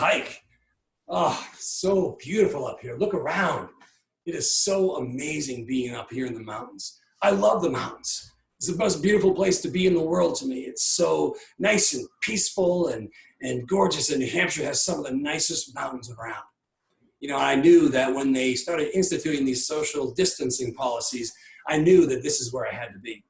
hike. Oh, so beautiful up here. Look around. It is so amazing being up here in the mountains. I love the mountains. It's the most beautiful place to be in the world to me. It's so nice and peaceful and gorgeous, and New Hampshire has some of the nicest mountains around. You know, I knew that when they started instituting these social distancing policies, I knew that this is where I had to be.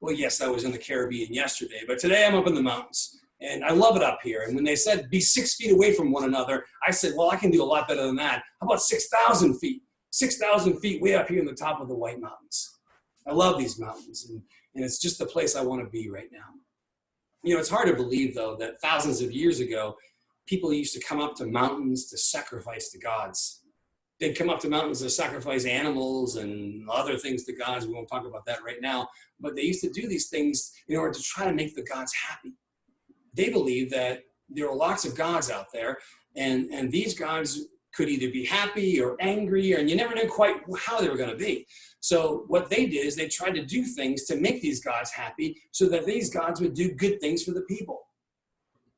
Well, yes, I was in the Caribbean yesterday, but today I'm up in the mountains, and I love it up here. And when they said be 6 feet away from one another, I said, well, I can do a lot better than that. How about 6,000 feet? 6,000 feet way up here in the top of the White Mountains. I love these mountains, and it's just the place I want to be right now. You know, it's hard to believe, though, that thousands of years ago, people used to come up to mountains to sacrifice to gods. They'd come up to mountains to sacrifice animals and other things to gods. We won't talk about that right now. But they used to do these things in order to try to make the gods happy. They believed that there were lots of gods out there, and these gods could either be happy or angry, and you never knew quite how they were going to be. So what they did is they tried to do things to make these gods happy so that these gods would do good things for the people.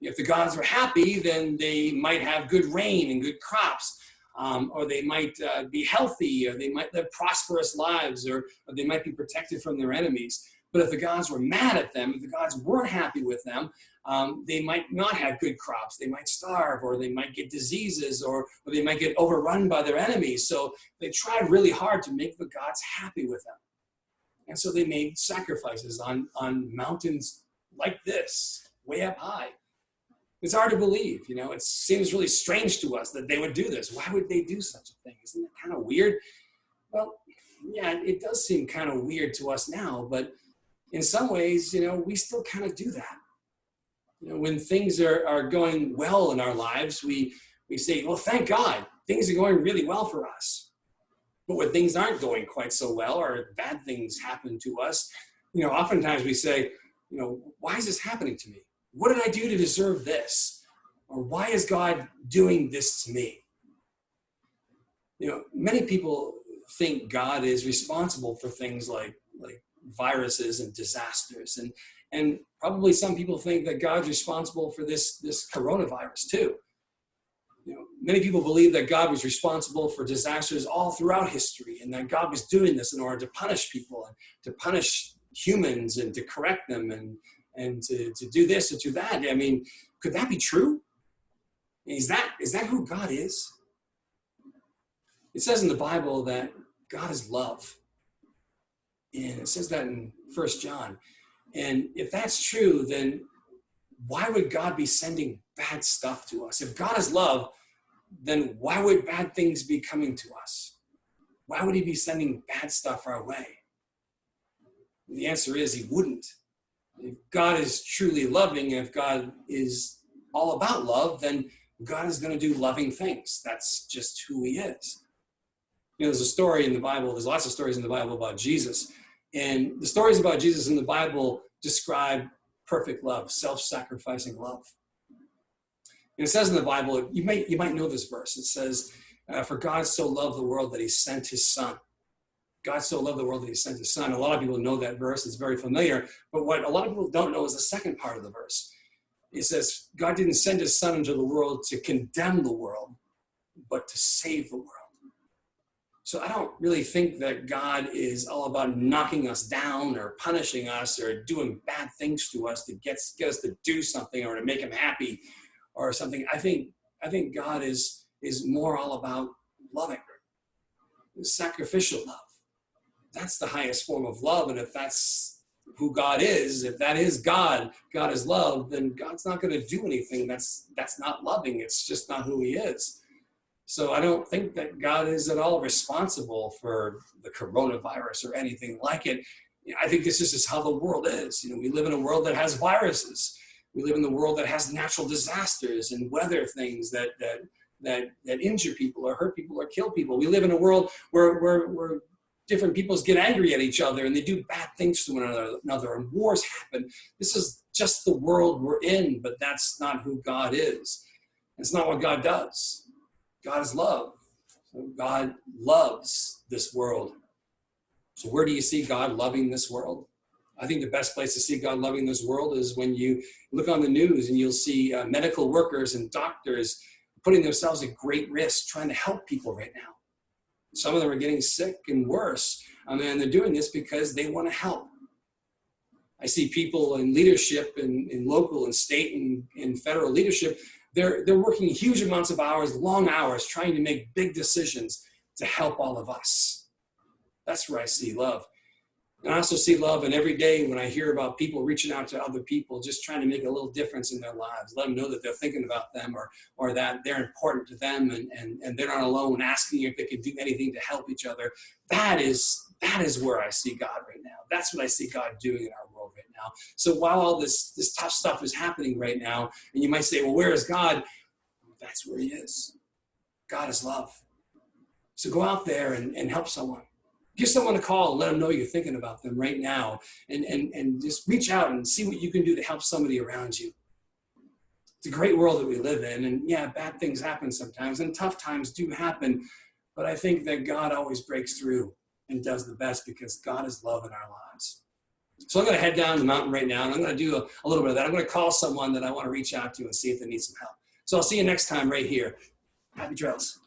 If the gods were happy, then they might have good rain and good crops, or they might be healthy, or they might live prosperous lives, or they might be protected from their enemies. But if the gods were mad at them, if the gods weren't happy with them, they might not have good crops. They might starve, or they might get diseases, or they might get overrun by their enemies. So they tried really hard to make the gods happy with them. And so they made sacrifices on mountains like this, way up high. It's hard to believe, you know, it seems really strange to us that they would do this. Why would they do such a thing? Isn't it kind of weird? Well, yeah, it does seem kind of weird to us now, but in some ways, you know, we still kind of do that. You know, when things are going well in our lives, we say, well, thank God, things are going really well for us. But when things aren't going quite so well, or bad things happen to us, you know, oftentimes we say, you know, why is this happening to me? What did I do to deserve this? Or why is God doing this to me? You know, many people think God is responsible for things like viruses and disasters. And probably some people think that God's responsible for this coronavirus too. You know, many people believe that God was responsible for disasters all throughout history, and that God was doing this in order to punish people and to punish humans and to correct them and to do this and do that. I mean, could that be true? Is that who God is? It says in the Bible that God is love. And it says that in 1 John. And if that's true, then why would God be sending bad stuff to us? If God is love, then why would bad things be coming to us? Why would he be sending bad stuff our way? And the answer is he wouldn't. If God is truly loving, and if God is all about love, then God is going to do loving things. That's just who he is. You know, there's a story in the Bible, there's lots of stories in the Bible about Jesus. And the stories about Jesus in the Bible describe perfect love, self-sacrificing love. And it says in the Bible, you might know this verse. It says, for God so loved the world that he sent his son. God so loved the world that he sent his son. A lot of people know that verse. It's very familiar. But what a lot of people don't know is the second part of the verse. It says, God didn't send his son into the world to condemn the world, but to save the world. So I don't really think that God is all about knocking us down or punishing us or doing bad things to us to get us to do something or to make him happy or something. I think God is more all about loving, sacrificial love. That's the highest form of love. And if that's who God is, if that is God, God is love, then God's not going to do anything that's not loving. It's just not who he is. So I don't think that God is at all responsible for the coronavirus or anything like it. I think this is just how the world is. You know, we live in a world that has viruses. We live in a world that has natural disasters and weather things that injure people or hurt people or kill people. We live in a world where different peoples get angry at each other and they do bad things to one another and wars happen. This is just the world we're in, but that's not who God is. It's not what God does. God is love. So God loves this world. So where do you see God loving this world? I think the best place to see God loving this world is when you look on the news and you'll see medical workers and doctors putting themselves at great risk trying to help people right now. Some of them are getting sick and worse, and they're doing this because they want to help. I see people in leadership, in local and state and federal leadership, they're working huge amounts of hours, long hours, trying to make big decisions to help all of us. That's where I see love. And I also see love in every day when I hear about people reaching out to other people, just trying to make a little difference in their lives, let them know that they're thinking about them, or that they're important to them, and they're not alone, asking if they can do anything to help each other. That is where I see God right now. That's what I see God doing in our world right now. So while all this tough stuff is happening right now, and you might say, well, where is God? That's where he is. God is love. So go out there and help someone. Give someone a call and let them know you're thinking about them right now, and just reach out and see what you can do to help somebody around you. It's a great world that we live in, and yeah, bad things happen sometimes, and tough times do happen, but I think that God always breaks through and does the best because God is love in our lives. So I'm going to head down the mountain right now, and I'm going to do a little bit of that. I'm going to call someone that I want to reach out to and see if they need some help. So I'll see you next time right here. Happy trails.